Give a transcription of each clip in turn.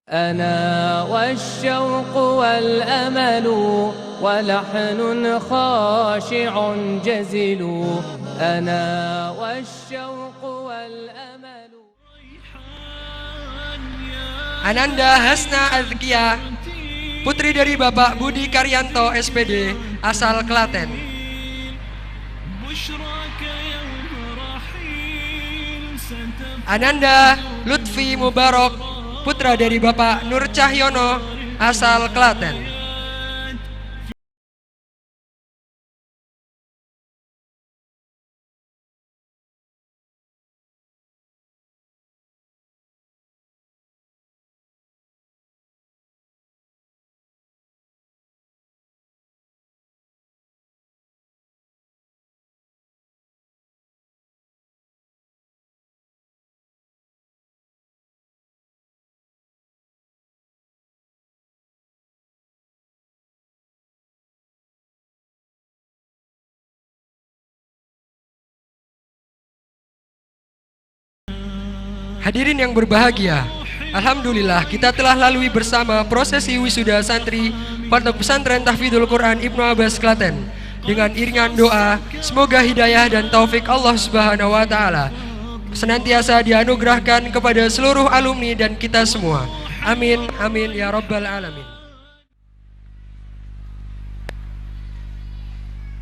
أنا والشوق والأمل ولحن خاشع جزل أنا والشوق والأمل. Ananda Hasna Azkia, putri dari Bapak Budi Karyanto SPD, asal Klaten. Ananda Lutfi Mubarok, putra dari Bapak Nur Cahyono, asal Klaten. Hadirin yang berbahagia, alhamdulillah kita telah lalui bersama prosesi wisuda santri Pondok Pesantren Tahfidzul Quran Ibnu Abbas Klaten dengan iringan doa semoga hidayah dan taufik Allah Subhanahu wa taala senantiasa dianugerahkan kepada seluruh alumni dan kita semua. Amin amin ya rabbal alamin.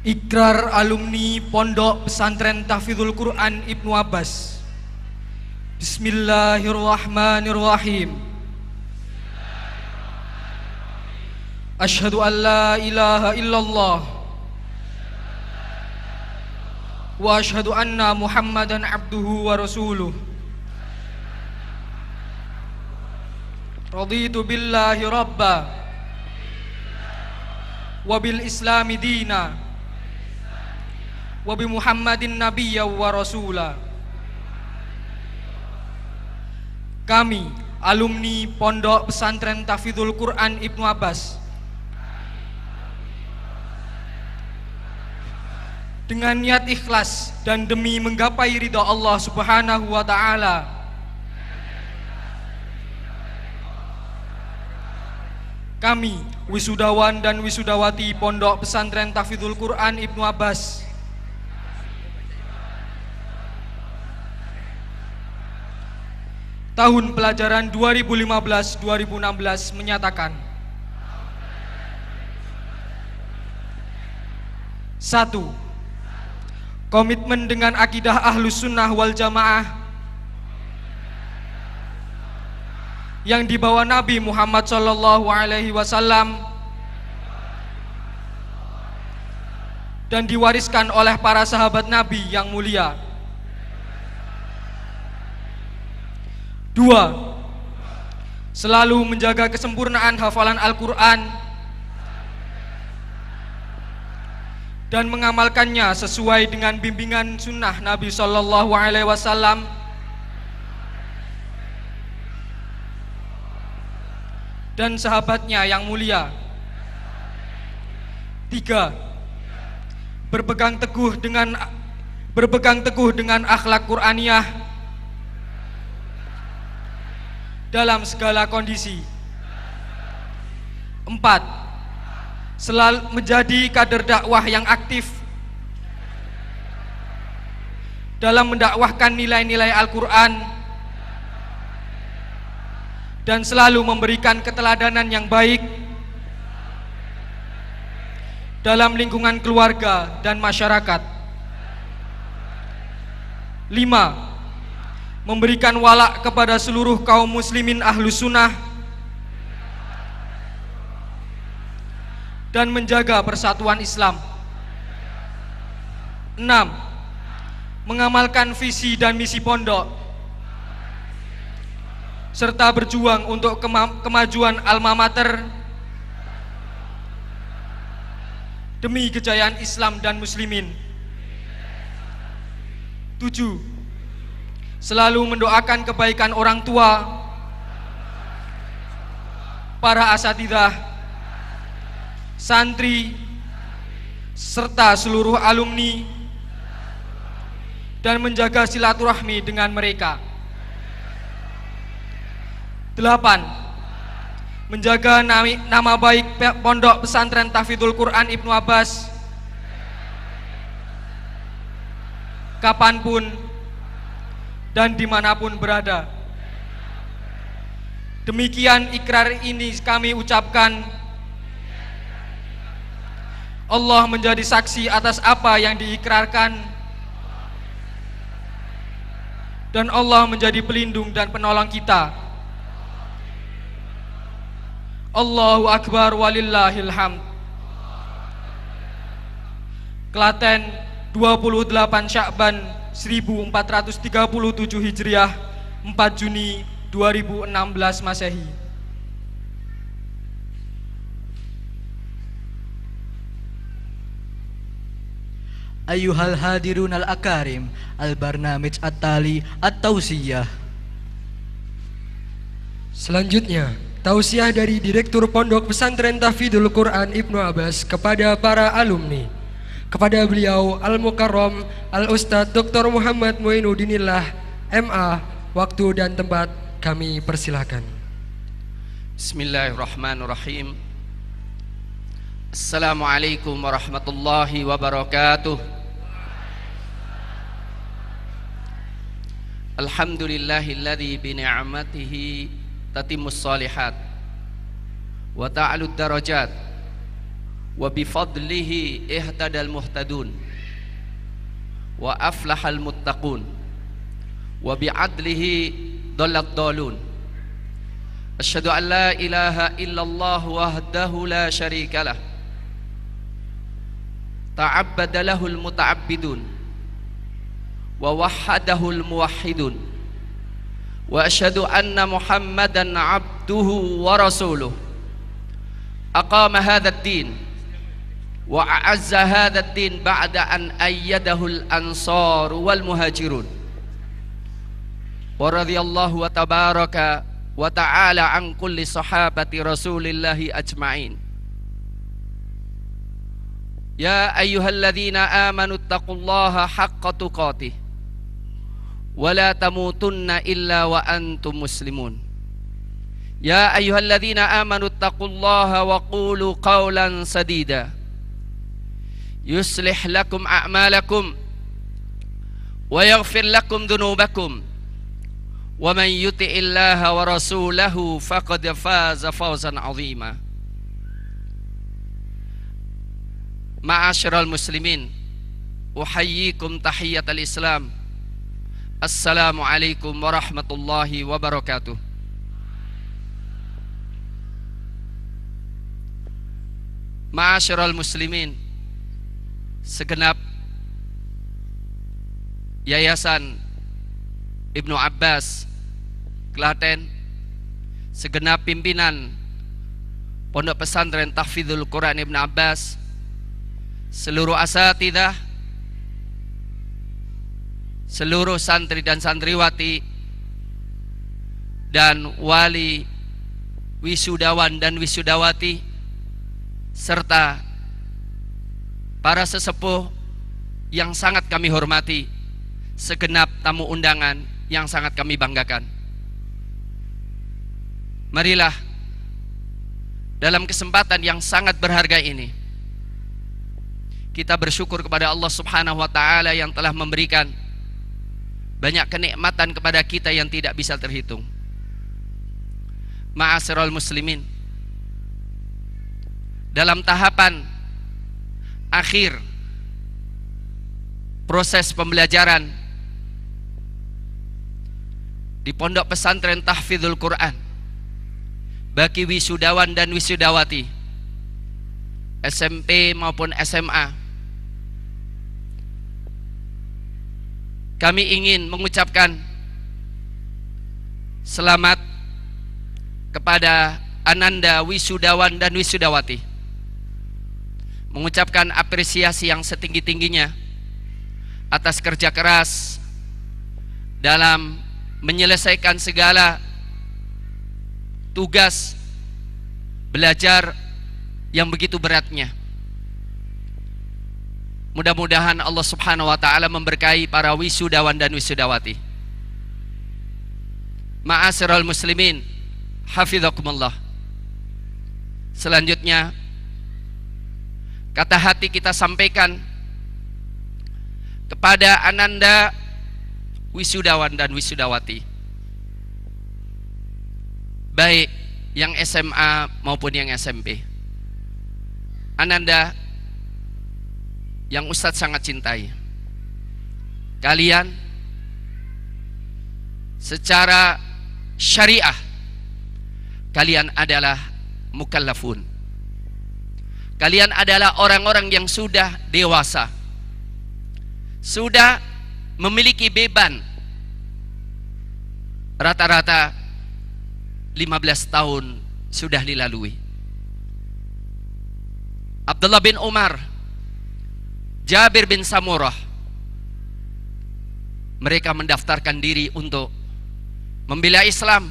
Ikrar alumni Pondok Pesantren Tahfidzul Quran Ibnu Abbas. Bismillahirrahmanirrahim. Asyhadu an la ilaha illallah wa asyhadu anna Muhammadan abduhu wa rasuluh. Raditu billahi rabba wa bil islami dina wa bi Muhammadin nabiyya wa rasula. Kami, alumni Pondok Pesantren Tahfidzul Quran Ibnu Abbas, dengan niat ikhlas dan demi menggapai ridha Allah Subhanahu wa taala, kami, wisudawan dan wisudawati Pondok Pesantren Tahfidzul Quran Ibnu Abbas, tahun pelajaran 2015-2016 menyatakan: 1. Komitmen dengan akidah Ahlus Sunnah wal Jamaah yang dibawa Nabi Muhammad SAW dan diwariskan oleh para sahabat Nabi yang mulia. 2. Selalu menjaga kesempurnaan hafalan Al-Quran dan mengamalkannya sesuai dengan bimbingan sunnah Nabi SAW dan sahabatnya yang mulia. 3. Berpegang teguh dengan akhlak Qur'aniyah dalam segala kondisi. 4. Selalu menjadi kader dakwah yang aktif dalam mendakwahkan nilai-nilai Al-Quran dan selalu memberikan keteladanan yang baik dalam lingkungan keluarga dan masyarakat. 5. Memberikan walak kepada seluruh kaum muslimin Ahlus Sunnah dan menjaga persatuan Islam. 6. Mengamalkan visi dan misi pondok serta berjuang untuk kemajuan alma mater demi kejayaan Islam dan muslimin. 7. Selalu mendoakan kebaikan orang tua, para asatidzah, santri, serta seluruh alumni dan menjaga silaturahmi dengan mereka. 8. menjaga nama baik Pondok Pesantren Tahfidzul Quran Ibnu Abbas kapanpun dan dimanapun berada. Demikian ikrar ini kami ucapkan. Allah menjadi saksi atas apa yang diikrarkan, dan Allah menjadi pelindung dan penolong kita. Allahu Akbar walillahil hamd. Klaten 28 Sya'ban 1437 Hijriah, 4 Juni 2016 Masehi. Ayuhal hadirun al-akarim, al-barnamij at-tali at-tausiyah. Selanjutnya, tausiah dari Direktur Pondok Pesantren Tahfidzul Quran Ibnu Abbas kepada para alumni. Kepada beliau Al-Mukarram Al-Ustadz Dr. Muhammad Muinuddinillah MA, waktu dan tempat kami persilahkan. Bismillahirrahmanirrahim. Assalamualaikum warahmatullahi wabarakatuh. Alhamdulillahilladzi bi ni'matihi tatimmus shalihat wa ta'alud darajat wa bi fadlihi ihtadal muhtadun wa aflahal muttaqun wa bi adlihi dhallat dhalun. Asyhadu an la ilaha illallah wahdahu la syarika lah, ta'abbada lahul muta'abbidun wa wahhadahul muwahhidun, wa asyhadu anna Muhammadan abduhu wa rasuluh. Aqama hadzal din wa a'azza hadzal din ba'da an ayyadahul ansar wal muhajirun. Wa radhiyallahu wa tabaraka wa ta'ala an kulli sahabati rasulillahi ajma'in. Ya ayyuhalladzina amanu taqullaha haqqa tuqatih wa la tamutunna illa wa antum muslimun. Ya ayyuhalladzina amanu taqullaha wa qulu qawlan sadida yuslih lakum a'malakum wa yaghfir lakum dhunubakum wa man yuti'illaha wa rasulahu faqad faza fawzan 'azima. Ma'asyiral muslimin, uhayyikum tahiyyatal Islam. Assalamualaikum warahmatullahi wabarakatuh. Ma'asyiral muslimin, segenap Yayasan Ibnu Abbas Klaten, segenap pimpinan Pondok Pesantren Tahfidzul Quran Ibnu Abbas, seluruh asatidzah, seluruh santri dan santriwati, dan wali, wisudawan dan wisudawati, serta para sesepuh yang sangat kami hormati, segenap tamu undangan yang sangat kami banggakan. Marilah dalam kesempatan yang sangat berharga ini kita bersyukur kepada Allah Subhanahu wa ta'ala yang telah memberikan banyak kenikmatan kepada kita yang tidak bisa terhitung. Ma'asyiral muslimin, dalam tahapan akhir proses pembelajaran di Pondok Pesantren Tahfidzul Quran bagi wisudawan dan wisudawati SMP maupun SMA, kami ingin mengucapkan selamat kepada Ananda wisudawan dan wisudawati, mengucapkan apresiasi yang setinggi-tingginya atas kerja keras dalam menyelesaikan segala tugas belajar yang begitu beratnya. Mudah-mudahan Allah Subhanahu wa ta'ala memberkahi para wisudawan dan wisudawati. Ma'asyiral muslimin, hafizakumullah. Selanjutnya, kata hati kita sampaikan kepada Ananda wisudawan dan wisudawati, baik yang SMA maupun yang SMP. Ananda yang Ustadz sangat cintai, kalian secara syariah kalian adalah mukallafun. Kalian adalah orang-orang yang sudah dewasa, sudah memiliki beban rata-rata 15 tahun sudah dilalui. Abdullah bin Umar, Jabir bin Samurah, mereka mendaftarkan diri untuk membela Islam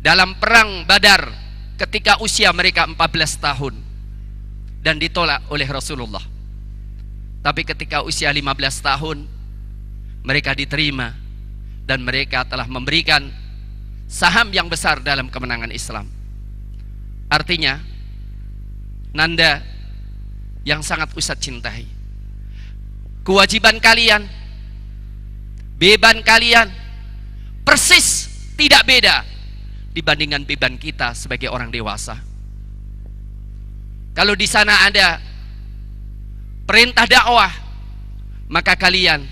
dalam perang Badar ketika usia mereka 14 tahun dan ditolak oleh Rasulullah. Tapi ketika usia 15 tahun mereka diterima dan mereka telah memberikan saham yang besar dalam kemenangan Islam. Artinya, Nanda yang sangat Ustadz cintai, kewajiban kalian, beban kalian persis tidak beda dibandingkan beban kita sebagai orang dewasa. Kalau di sana ada perintah dakwah, maka kalian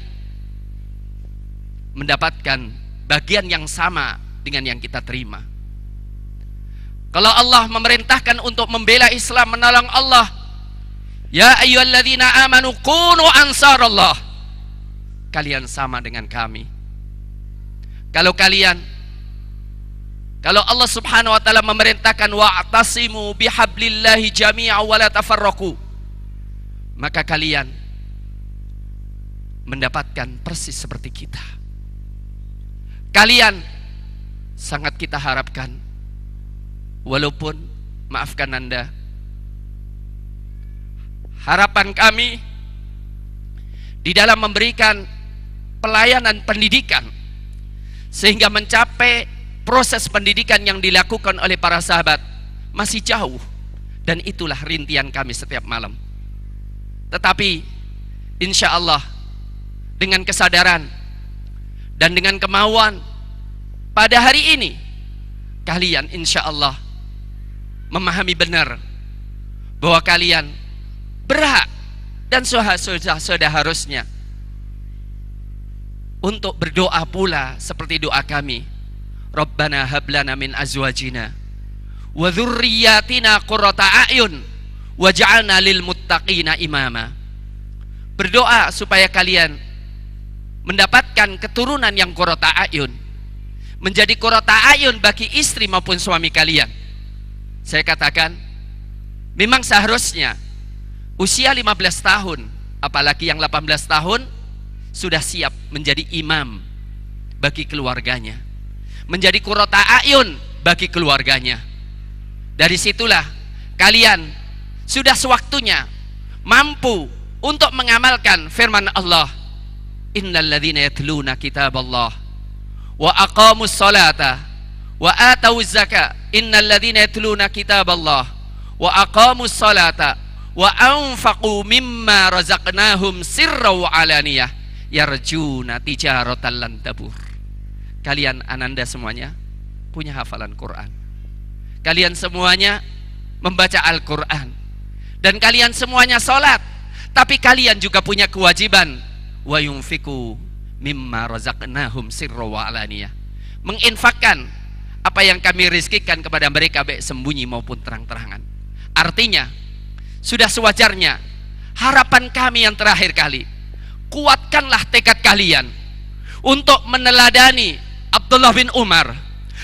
mendapatkan bagian yang sama dengan yang kita terima. Kalau Allah memerintahkan untuk membela Islam, menolong Allah, ya ayyuhalladzina amanu kunu ansarallah, kalian sama dengan kami. Kalau Allah subhanahu wa ta'ala memerintahkan wa'tasimu bihablillahi jami'a wa la tafarraqu, maka kalian mendapatkan persis seperti kita. Kalian sangat kita harapkan, walaupun maafkan Anda, harapan kami di dalam memberikan pelayanan pendidikan sehingga mencapai proses pendidikan yang dilakukan oleh para sahabat masih jauh, dan itulah rintihan kami setiap malam. Tetapi insya Allah dengan kesadaran dan dengan kemauan, pada hari ini kalian insya Allah memahami benar bahwa kalian berhak dan sudah harusnya untuk berdoa pula seperti doa kami, Rabbana hablana min azwajina wa dzurriyyatina qurrata a'yun waj'alna lil muttaqina imama. Berdoa supaya kalian mendapatkan keturunan yang qurrata a'yun, menjadi qurrata a'yun bagi istri maupun suami kalian. Saya katakan, memang seharusnya usia 15 tahun, apalagi yang 18 tahun, sudah siap menjadi imam bagi keluarganya, menjadi qurrata a'yun bagi keluarganya. Dari situlah kalian sudah sewaktunya mampu untuk mengamalkan firman Allah, innal ladzina yatluna kitaballah wa aqamus salata wa atawuz zakata, innal ladzina yatluna kitaballah wa aqamus salata wa anfaqu mimma razaqnahum sirra wa alaniyah yarjuna tijaratan lan tabur. Kalian ananda semuanya punya hafalan Quran, kalian semuanya membaca Al-Quran, dan kalian semuanya sholat. Tapi kalian juga punya kewajiban wa yunfiku mimma razaqnahum sirra wa alaniyah, menginfakkan apa yang kami rizkikan kepada mereka baik sembunyi maupun terang-terangan. Artinya sudah sewajarnya harapan kami yang terakhir kali, kuatkanlah tekad kalian untuk meneladani Abdullah bin Umar,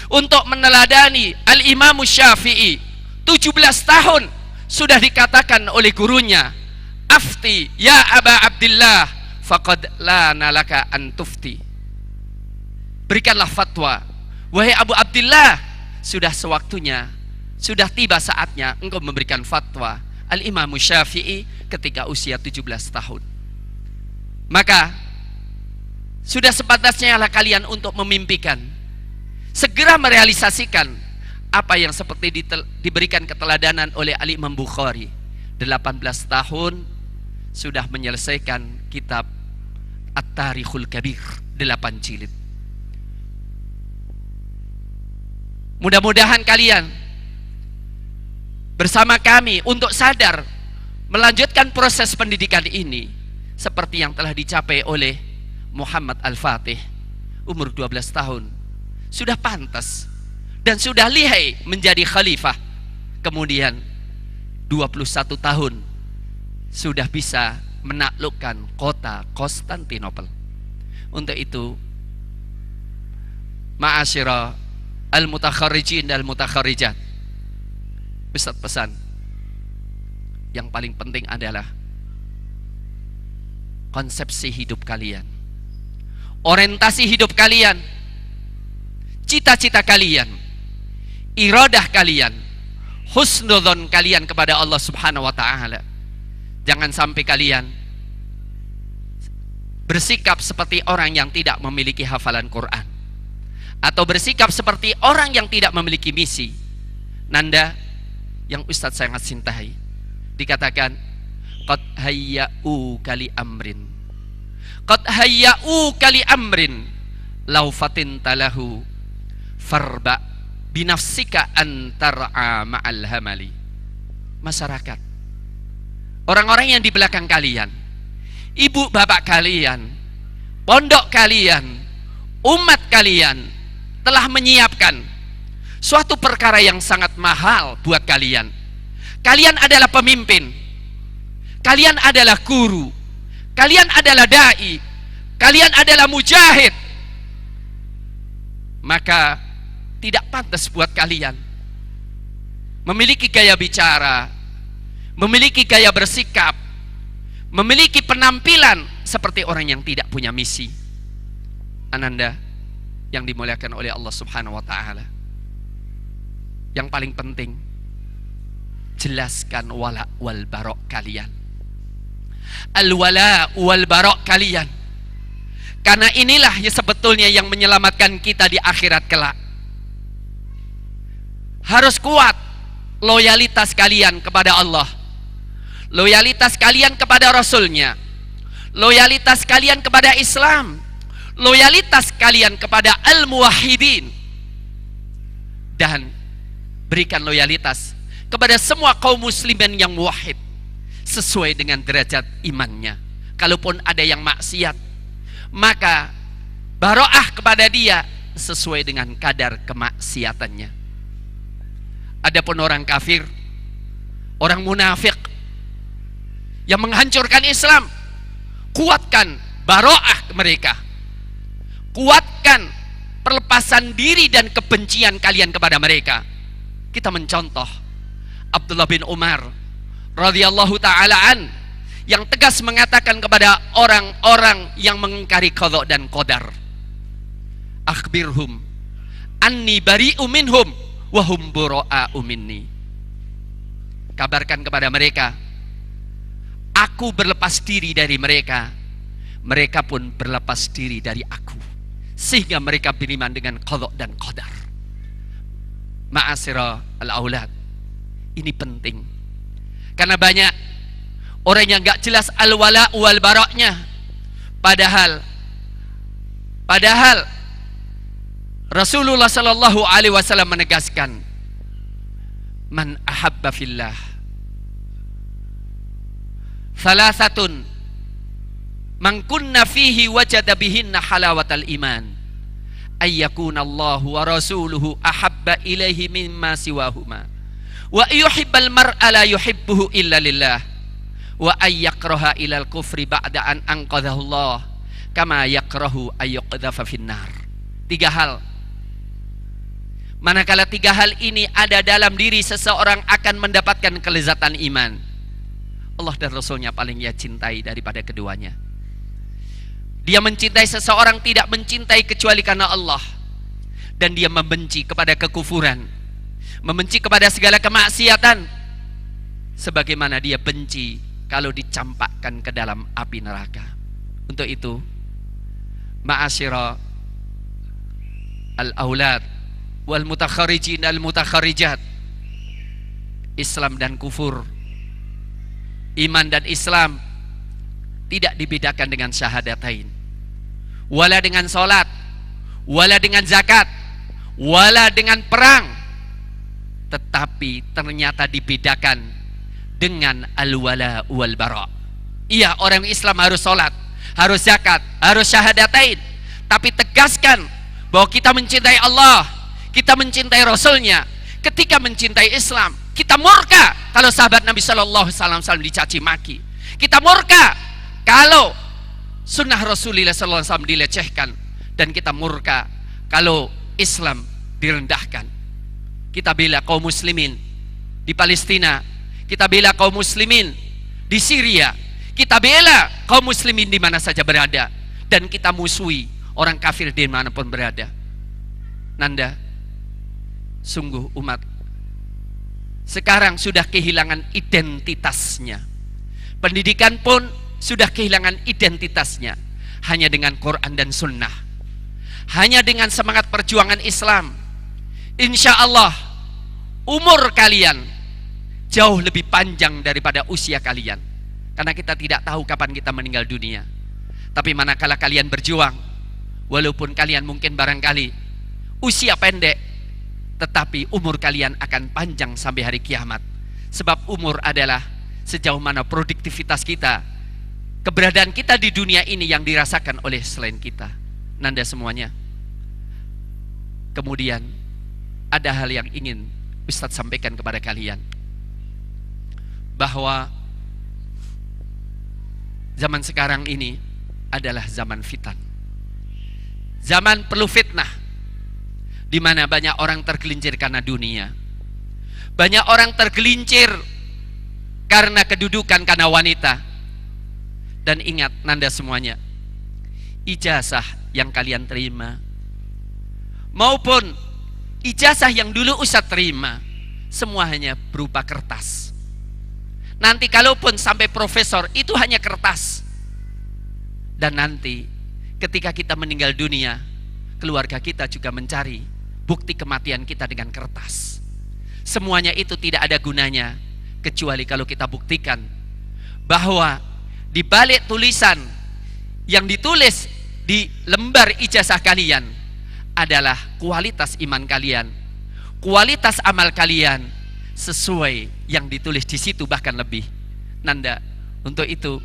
untuk meneladani Al-Imam Syafi'i. 17 tahun sudah dikatakan oleh gurunya, afti ya Aba Abdillah faqad lana laka an tufti, berikanlah fatwa wahai Abu Abdillah, sudah sewaktunya, sudah tiba saatnya engkau memberikan fatwa. Al-Imam Syafi'i ketika usia 17 tahun. Maka sudah sepantasnya lah kalian untuk memimpikan, segera merealisasikan apa yang seperti diberikan keteladanan oleh Al-Imam Bukhari. 18 tahun sudah menyelesaikan kitab At-Tarikhul Kabir, 8 jilid. Mudah-mudahan kalian bersama kami untuk sadar melanjutkan proses pendidikan ini seperti yang telah dicapai oleh Muhammad Al-Fatih, umur 12 tahun sudah pantas dan sudah lihai menjadi khalifah. Kemudian 21 tahun sudah bisa menaklukkan kota Konstantinopel. Untuk itu, ma'asyira al-mutakharrijin dan al-mutakharrijat, Ustaz pesan yang paling penting adalah konsepsi hidup kalian, orientasi hidup kalian, cita-cita kalian, iradah kalian, husnudzon kalian kepada Allah Subhanahu wa taala. Jangan sampai kalian bersikap seperti orang yang tidak memiliki hafalan Quran, atau bersikap seperti orang yang tidak memiliki misi. Nanda yang Ustadz sangat cintai, dikatakan qad hayya'u kali amrin, qad hayya'u kali amrin law fatintalahu farba binafsika antar'a ma'al hamali. Masyarakat, orang-orang yang di belakang kalian, ibu bapak kalian, pondok kalian, umat kalian telah menyiapkan suatu perkara yang sangat mahal buat kalian. Kalian adalah pemimpin, kalian adalah guru, kalian adalah dai, kalian adalah mujahid. Maka tidak pantas buat kalian memiliki gaya bicara, memiliki gaya bersikap, memiliki penampilan seperti orang yang tidak punya misi. Ananda yang dimuliakan oleh Allah Subhanahu wa taala, yang paling penting jelaskan wala wal barok kalian, al wala wal barok kalian, karena inilah yang sebetulnya yang menyelamatkan kita di akhirat kelak. Harus kuat loyalitas kalian kepada Allah, loyalitas kalian kepada Rasulnya, loyalitas kalian kepada Islam, loyalitas kalian kepada al-muwahhidin, dan berikan loyalitas kepada semua kaum muslimin yang muwahhid sesuai dengan derajat imannya. Kalaupun ada yang maksiat, maka baroah kepada dia sesuai dengan kadar kemaksiatannya. Adapun orang kafir, orang munafik yang menghancurkan Islam, kuatkan baroah mereka, kuatkan pelepasan diri dan kebencian kalian kepada mereka. Kita mencontoh Abdullah bin Umar radhiyallahu ta'ala an, yang tegas mengatakan kepada orang-orang yang mengingkari qadha dan qadar, akhbirhum anni bari'u minhum wa hum bura'u minni. Kabarkan kepada mereka, aku berlepas diri dari mereka, mereka pun berlepas diri dari aku, sehingga mereka beriman dengan qadha dan qadar. Ma'asira al-aulad, ini penting karena banyak orang yang gak jelas al-wala wal baroknya. Padahal Rasulullah sallallahu alaihi wasallam menegaskan, man ahabba fillah thalathatun man kunna fihi wajada bihinna halawatal iman, ayyakuna Allahu wa rasuluhu ahabba ilaihi mimma siwahuma, wa yuhibbal mar'a la yuhibbuhu illa lillah, wa ayyakraha ilal kufri ba'da an anqadhahu Allah kama yakrahu ayyuqdhafa finnar. 3 hal. Manakala 3 hal ini ada dalam diri seseorang akan mendapatkan kelezatan iman. Allah dan Rasulnya paling ia cintai daripada keduanya. Dia mencintai seseorang tidak mencintai kecuali karena Allah, dan dia membenci kepada kekufuran, membenci kepada segala kemaksiatan, sebagaimana dia benci kalau dicampakkan ke dalam api neraka. Untuk itu, ma'asyira al-aulad, wal mutakharijin al mutakharijat, Islam dan kufur, iman dan Islam tidak dibedakan dengan syahadatain, wala dengan salat, wala dengan zakat, wala dengan perang, tetapi ternyata dibedakan dengan al-wala wal bara. Iya, orang Islam harus salat, harus zakat, harus syahadatain, tapi tegaskan bahwa kita mencintai Allah, kita mencintai Rasulnya. Ketika mencintai Islam, kita murka kalau sahabat Nabi Sallallahu Alaihi Wasallam dicaci maki. Kita murka kalau sunnah Rasulullah Sallallahu Alaihi Wasallam dilecehkan, dan kita murka kalau Islam direndahkan. Kita bela kaum muslimin di Palestina, kita bela kaum muslimin di Syria, kita bela kaum muslimin di mana saja berada, dan kita musuhi orang kafir di manapun berada. Nanda, sungguh umat sekarang sudah kehilangan identitasnya. Pendidikan pun sudah kehilangan identitasnya. Hanya dengan Quran dan Sunnah, hanya dengan semangat perjuangan Islam, insya Allah umur kalian jauh lebih panjang daripada usia kalian. Karena kita tidak tahu kapan kita meninggal dunia. Tapi manakala kalian berjuang, walaupun kalian mungkin barangkali usia pendek, tetapi umur kalian akan panjang sampai hari kiamat. Sebab umur adalah sejauh mana produktivitas kita, keberadaan kita di dunia ini yang dirasakan oleh selain kita. Nanda semuanya, kemudian ada hal yang ingin Ustadz sampaikan kepada kalian, bahwa zaman sekarang ini adalah zaman fitan, zaman perlu fitnah, di mana banyak orang tergelincir karena dunia, banyak orang tergelincir karena kedudukan, karena wanita. Dan ingat Nanda semuanya, ijazah yang kalian terima maupun ijazah yang dulu Ustadz terima, semua hanya berupa kertas. Nanti kalaupun sampai profesor, itu hanya kertas. Dan nanti ketika kita meninggal dunia, keluarga kita juga mencari bukti kematian kita dengan kertas. Semuanya itu tidak ada gunanya, kecuali kalau kita buktikan bahwa di balik tulisan yang ditulis di lembar ijazah kalian adalah kualitas iman kalian, kualitas amal kalian sesuai yang ditulis di situ, bahkan lebih. Nanda, untuk itu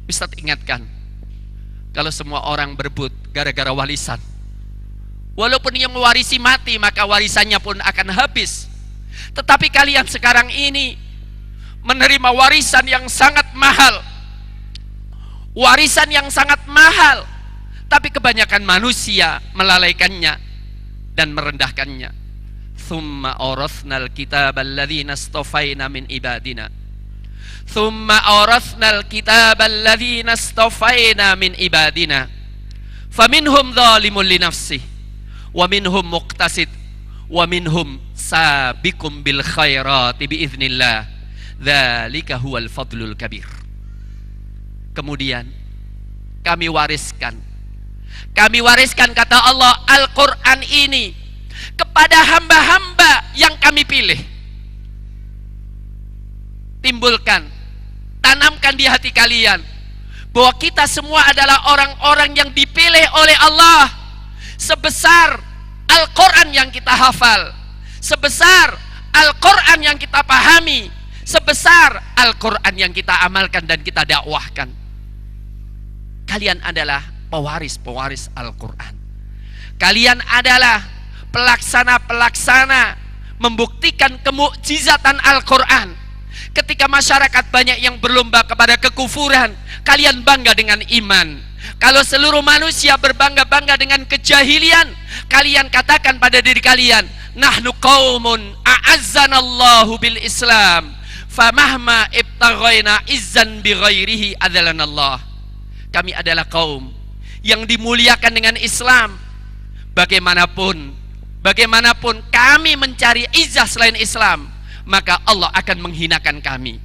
Ustadz ingatkan, kalau semua orang berebut gara-gara warisan, walaupun yang mewarisi mati, maka warisannya pun akan habis. Tetapi kalian sekarang ini menerima warisan yang sangat mahal, warisan yang sangat mahal, tapi kebanyakan manusia melalaikannya dan merendahkannya. Thumma awrathnal kitabal ladzina istafaina min ibadina, thumma awrathnal kitabal ladzina istafaina min ibadina, faminhum zalimun li nafsihi wa minhum muqtasid wa minhum sabiqum bil khairati biiznillah, dzalika huwal fadlul kabir. Kemudian kami wariskan kata Allah Al-Quran ini kepada hamba-hamba yang kami pilih. Timbulkan, tanamkan di hati kalian bahwa kita semua adalah orang-orang yang dipilih oleh Allah. Sebesar Al-Quran yang kita hafal, sebesar Al-Quran yang kita pahami, sebesar Al-Quran yang kita amalkan dan kita dakwahkan, kalian adalah pewaris-pewaris Al-Quran. Kalian adalah pelaksana-pelaksana membuktikan kemukjizatan Al-Quran. Ketika masyarakat banyak yang berlomba kepada kekufuran, kalian bangga dengan iman. Kalau seluruh manusia berbangga-bangga dengan kejahilian, kalian katakan pada diri kalian, nahnu qaumun a'azzanallahu bil Islam, famahma ibtaghaina izzan bi ghairihi adzalanallah. Kami adalah kaum yang dimuliakan dengan Islam. Bagaimanapun kami mencari izzah selain Islam, maka Allah akan menghinakan kami.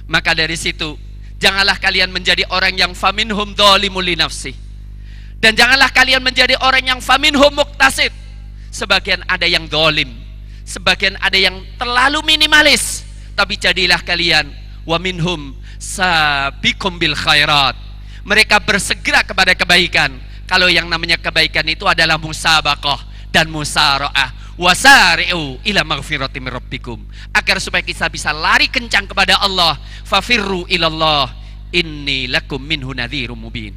Maka dari situ, janganlah kalian menjadi orang yang faminhum dzalimun li nafsi, dan janganlah kalian menjadi orang yang faminhum muqtasid. sebagian ada yang dolim, sebagian ada yang terlalu minimalis. Tapi jadilah kalian wa minhum sabiqum bil khairat. Mereka bersegera kepada kebaikan. Kalau yang namanya kebaikan itu adalah musabaqah dan musara'ah. Wasari'u ila maghfiratin min rabbikum. Agar supaya kita bisa lari kencang kepada Allah. Fafirru ilallah. Inni lakum minhu nadhirum mubin.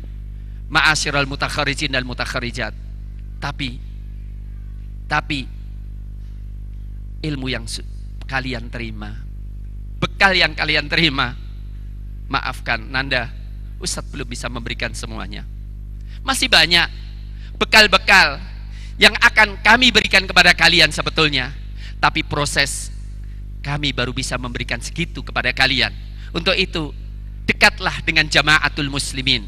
Ma'asyiral mutakharijin dan mutakharijat. Tapi ilmu yang kalian terima, bekal yang kalian terima, maafkan Nanda, Ustadz belum bisa memberikan semuanya. Masih banyak bekal-bekal yang akan kami berikan kepada kalian sebetulnya. Tapi proses kami baru bisa memberikan segitu kepada kalian. Untuk itu, dekatlah dengan jamaatul muslimin.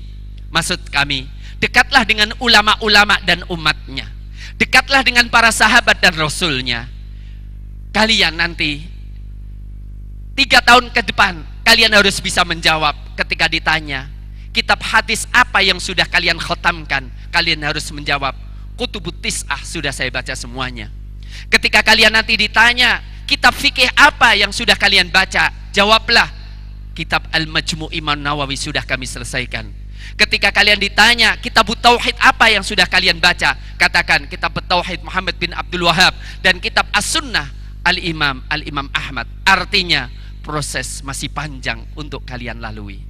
Maksud kami, dekatlah dengan ulama-ulama dan umatnya. Dekatlah dengan para sahabat dan rasulnya. Kalian nanti 3 tahun ke depan, kalian harus bisa menjawab ketika ditanya kitab hadis apa yang sudah kalian khatamkan. Kalian harus menjawab Kutubut Tis'ah sudah saya baca semuanya. Ketika kalian nanti ditanya kitab fikih apa yang sudah kalian baca, jawablah kitab Al-Majmu' Imam Nawawi sudah kami selesaikan. Ketika kalian ditanya kitab Tauhid apa yang sudah kalian baca, katakan kitab Tauhid Muhammad bin Abdul Wahab dan kitab As-Sunnah Al-Imam Ahmad. Artinya proses masih panjang untuk kalian lalui.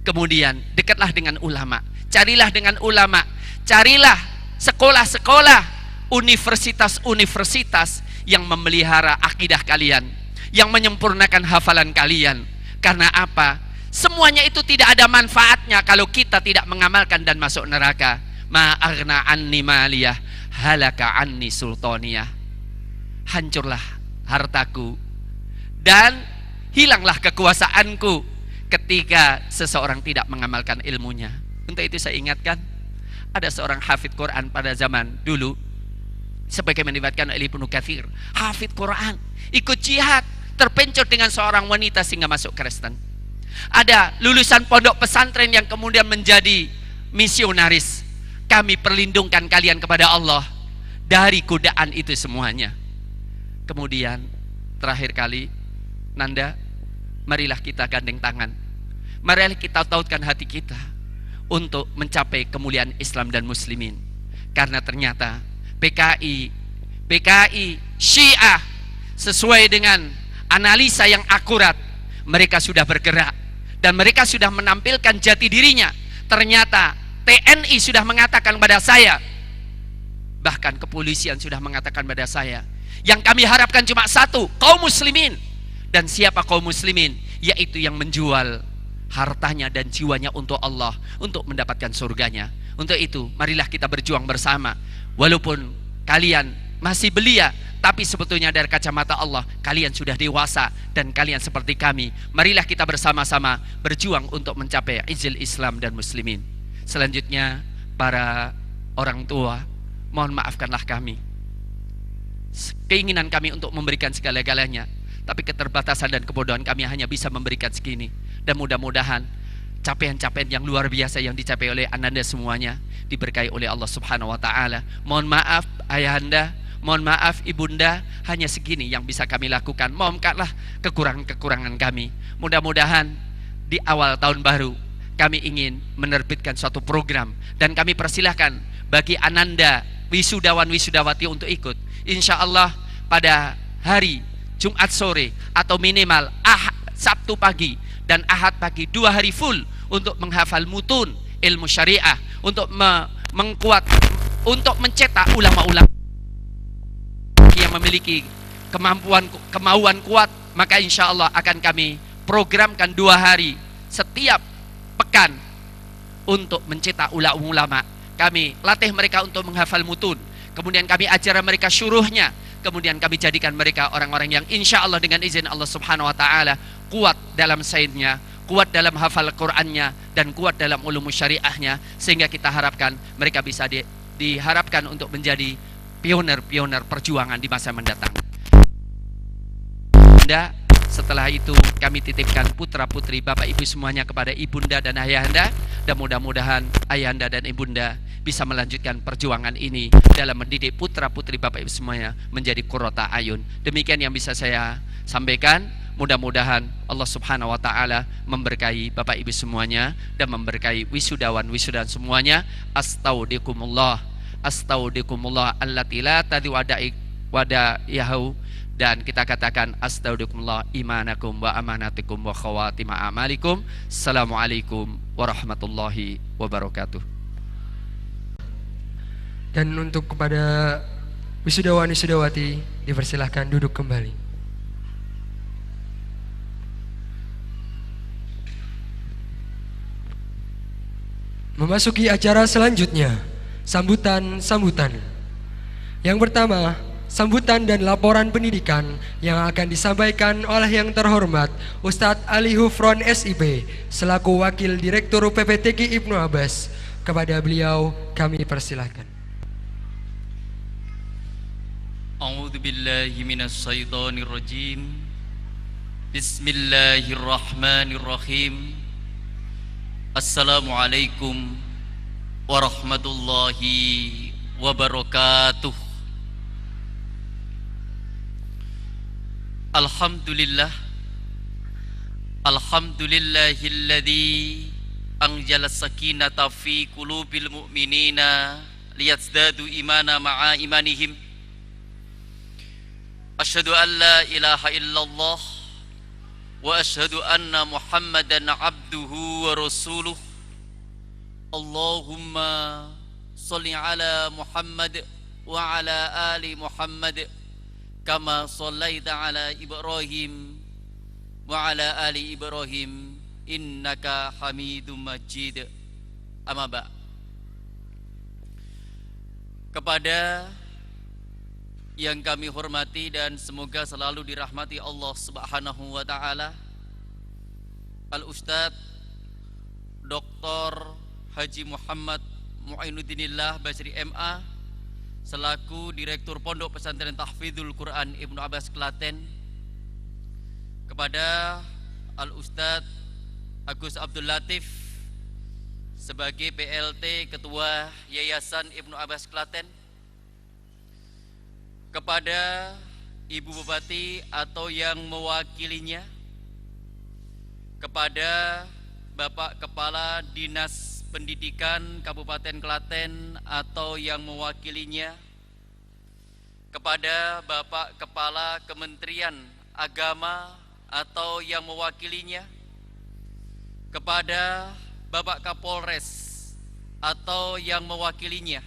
Kemudian dekatlah dengan ulama, carilah dengan ulama, carilah sekolah-sekolah, universitas-universitas yang memelihara akidah kalian, yang menyempurnakan hafalan kalian. Karena apa? Semuanya itu tidak ada manfaatnya kalau kita tidak mengamalkan dan masuk neraka. Ma'aghna anni maliyah, halaka anni sultaniyah. Hancurlah hartaku dan hilanglah kekuasaanku ketika seseorang tidak mengamalkan ilmunya. Untuk itu saya ingatkan, ada seorang hafidz Quran pada zaman dulu, sebagaimana diriwayatkan oleh Ibnu Katsir, hafidz Quran, ikut jihad, terpencot dengan seorang wanita sehingga masuk Kristen. Ada lulusan pondok pesantren yang kemudian menjadi misionaris. Kami perlindungkan kalian kepada Allah dari godaan itu semuanya. Kemudian terakhir kali, Nanda, marilah kita gandeng tangan, marilah kita tautkan hati kita untuk mencapai kemuliaan Islam dan muslimin. Karena ternyata PKI Syiah sesuai dengan analisa yang akurat, mereka sudah bergerak dan mereka sudah menampilkan jati dirinya. Ternyata TNI sudah mengatakan kepada saya, bahkan kepolisian sudah mengatakan kepada saya, yang kami harapkan cuma satu, kaum muslimin. Dan siapa kaum muslimin? Yaitu yang menjual hartanya dan jiwanya untuk Allah, untuk mendapatkan surganya. Untuk itu marilah kita berjuang bersama. Walaupun kalian masih belia, tapi sebetulnya dari kacamata Allah kalian sudah dewasa dan kalian seperti kami. Marilah kita bersama-sama berjuang untuk mencapai izil Islam dan muslimin. Selanjutnya, para orang tua, mohon maafkanlah kami. Keinginan kami untuk memberikan segala-galanya, tapi keterbatasan dan kebodohan kami hanya bisa memberikan segini. Dan mudah-mudahan capaian-capaian yang luar biasa yang dicapai oleh Ananda semuanya diberkahi oleh Allah Subhanahu wa taala. Mohon maaf ayahanda, mohon maaf ibunda, hanya segini yang bisa kami lakukan. Mohonkanlah kekurangan-kekurangan kami. Mudah-mudahan di awal tahun baru kami ingin menerbitkan suatu program dan kami persilahkan bagi Ananda wisudawan wisudawati untuk ikut. Insya Allah pada hari Jumat sore atau minimal Sabtu pagi dan Ahad pagi, 2 hari full untuk menghafal mutun ilmu syariah, untuk untuk mencetak ulama-ulama yang memiliki kemauan kuat. Maka insya Allah akan kami programkan 2 hari setiap pekan untuk mencetak ulama-ulama. Kami latih mereka untuk menghafal mutun, kemudian kami ajar mereka syuruhnya, kemudian kami jadikan mereka orang-orang yang insya Allah dengan izin Allah Subhanahu wa taala kuat dalam sainnya, kuat dalam hafal Qur'annya, dan kuat dalam ulum syariahnya, sehingga kita harapkan mereka bisa diharapkan untuk menjadi pioner-pioner perjuangan di masa mendatang. Anda Setelah itu kami titipkan putra-putri Bapak Ibu semuanya kepada ibunda dan ayahanda, dan mudah-mudahan ayahanda dan ibunda bisa melanjutkan perjuangan ini dalam mendidik putra-putri Bapak Ibu semuanya menjadi qurrata ayun. Demikian yang bisa saya sampaikan. Mudah-mudahan Allah Subhanahu wa taala memberkahi Bapak Ibu semuanya dan memberkahi wisudawan semuanya. Astaudikumullah allati la wada'iyahu, dan kita katakan astaudikumullah imanakum wa amanatikum wa khawatima amalikum. Assalamualaikum warahmatullahi wabarakatuh. Dan untuk kepada wisudawan wisudawati dipersilahkan duduk kembali. Memasuki acara selanjutnya, sambutan. Yang pertama, sambutan dan laporan pendidikan yang akan disampaikan oleh yang terhormat Ustadz Ali Hufron SIP selaku Wakil Direktur PPTQ Ibnu Abbas. Kepada beliau kami persilahkan. A'udzu billahi minasy syaithanir rajim. Bismillahirrahmanirrahim. Assalamualaikum warahmatullahi wabarakatuh. Alhamdulillahilladzi anzala sakinata fi qulubil mu'minina liyazdadu imana ma'a imanihim. Asyhadu an la ilaha illallah wa asyhadu anna Muhammadan abduhu wa rasuluh. Allahumma sholli ala Muhammad wa ala ali Muhammad kama shallaita ala Ibrahim wa ala ali Ibrahim innaka Hamidum Majid. Amma ba'. Kepada yang kami hormati dan semoga selalu dirahmati Allah Subhanahu wa taala, Al-Ustadz Dr. Haji Muhammad Mu'inuddinillah Basri MA selaku Direktur Pondok Pesantren Tahfidzul Quran Ibnu Abbas Klaten, kepada Al-Ustadz Agus Abdul Latif sebagai PLT Ketua Yayasan Ibnu Abbas Klaten, kepada Ibu Bupati atau yang mewakilinya, kepada Bapak Kepala Dinas Pendidikan Kabupaten Klaten atau yang mewakilinya, kepada Bapak Kepala Kementerian Agama atau yang mewakilinya, kepada Bapak Kapolres atau yang mewakilinya,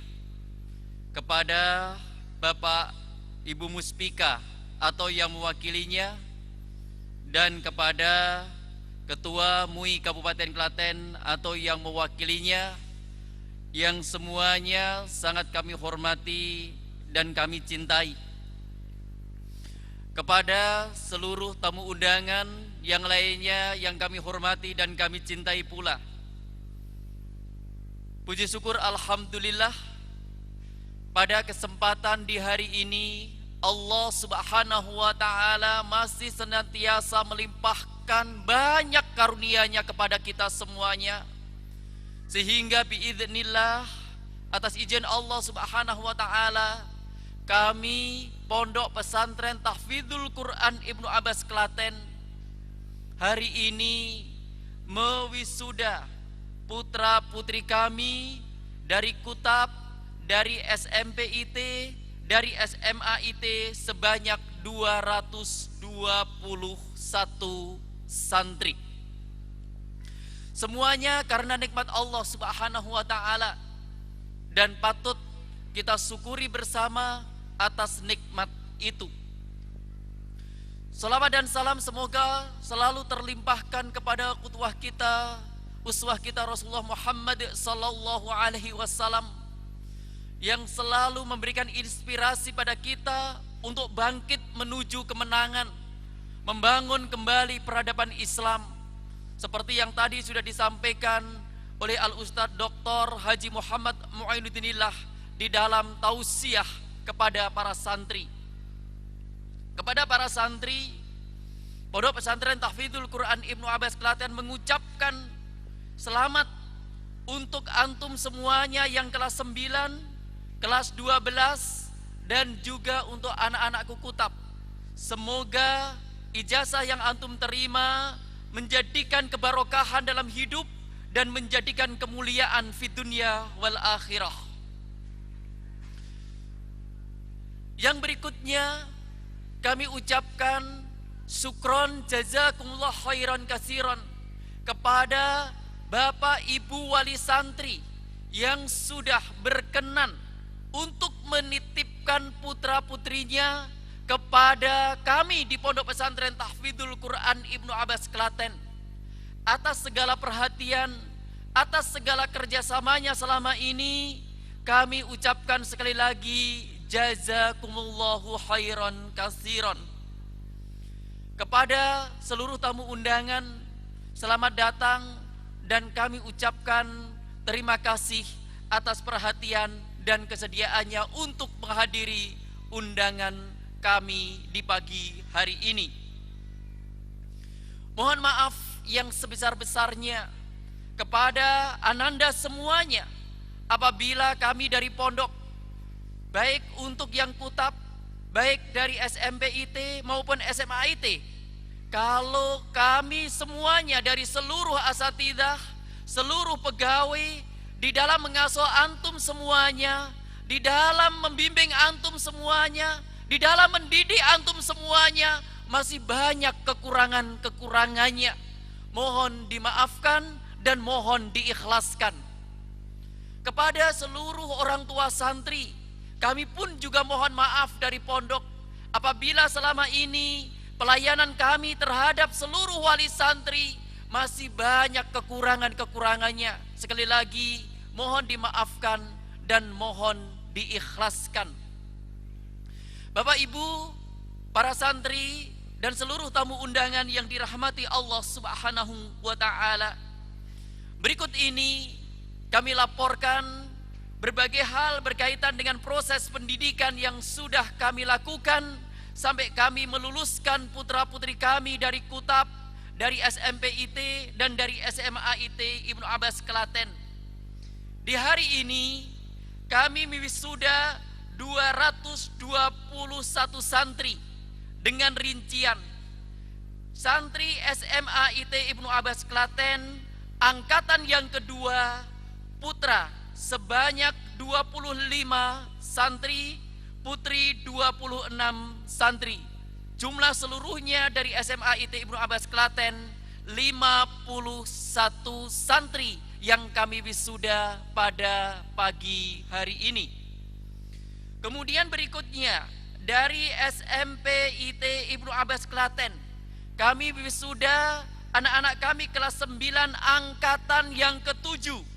kepada Bapak Ibu Muspika atau yang mewakilinya, dan kepada Ketua MUI Kabupaten Klaten atau yang mewakilinya, yang semuanya sangat kami hormati dan kami cintai. Kepada seluruh tamu undangan yang lainnya yang kami hormati dan kami cintai pula. Puji syukur alhamdulillah, pada kesempatan di hari ini Allah Subhanahu wa taala masih senantiasa melimpahkan banyak karunia-Nya kepada kita semuanya, sehingga biidznillah atas izin Allah Subhanahu wa taala kami Pondok Pesantren Tahfidzul Quran Ibnu Abbas Klaten hari ini mewisuda putra-putri kami dari Kutab, dari SMP IT, dari SMA IT sebanyak 221 santri. Semuanya karena nikmat Allah Subhanahu wa taala, dan patut kita syukuri bersama atas nikmat itu. Salawat dan salam semoga selalu terlimpahkan kepada qudwah kita, uswah kita Rasulullah Muhammad sallallahu alaihi wasallam, yang selalu memberikan inspirasi pada kita untuk bangkit menuju kemenangan, membangun kembali peradaban Islam, seperti yang tadi sudah disampaikan oleh Al-Ustadz Dr. Haji Muhammad Mu'inuddinillah di dalam tausiah kepada para santri. Kepada para santri, Pondok Pesantren Tahfidzul Quran Ibnu Abbas Klaten mengucapkan selamat untuk antum semuanya yang kelas 9, kelas 12, dan juga untuk anak-anak Kukutab. Semoga ijazah yang antum terima menjadikan kebarokahan dalam hidup dan menjadikan kemuliaan fid dunya wal akhirah. Yang berikutnya kami ucapkan syukron jazakumullah khairan katsiran kepada Bapak Ibu wali santri yang sudah berkenan untuk menitipkan putra-putrinya kepada kami di Pondok Pesantren Tahfidzul Quran Ibnu Abbas Klaten. Atas segala perhatian, atas segala kerjasamanya selama ini, kami ucapkan sekali lagi jazakumullahu khairan katsiran. Kepada seluruh tamu undangan, selamat datang, dan kami ucapkan terima kasih atas perhatian dan kesediaannya untuk menghadiri undangan kami di pagi hari ini. Mohon maaf yang sebesar-besarnya kepada ananda semuanya apabila kami dari pondok, baik untuk yang Kutab, baik dari SMPIT maupun SMAIT, kalau kami semuanya dari seluruh asatidzah, seluruh pegawai, di dalam mengasuh antum semuanya, di dalam membimbing antum semuanya, di dalam mendidik antum semuanya, masih banyak kekurangan-kekurangannya. Mohon dimaafkan dan mohon diikhlaskan. Kepada seluruh orang tua santri, kami pun juga mohon maaf dari pondok apabila selama ini pelayanan kami terhadap seluruh wali santri masih banyak kekurangan-kekurangannya. Sekali lagi mohon dimaafkan dan mohon diikhlaskan. Bapak Ibu, para santri dan seluruh tamu undangan yang dirahmati Allah Subhanahu wa taala. Berikut ini kami laporkan berbagai hal berkaitan dengan proses pendidikan yang sudah kami lakukan sampai kami meluluskan putra-putri kami dari Kutab, dari SMPIT, dan dari SMAIT Ibnu Abbas Klaten. Di hari ini kami wisuda 221 santri dengan rincian santri SMAIT Ibnu Abbas Klaten angkatan yang kedua putra sebanyak 25 santri, putri 26 santri. Jumlah seluruhnya dari SMAIT Ibnu Abbas Klaten 51 santri yang kami wisuda pada pagi hari ini. Kemudian berikutnya dari SMPIT Ibnu Abbas Klaten kami wisuda anak-anak kami kelas 9 angkatan yang ke-7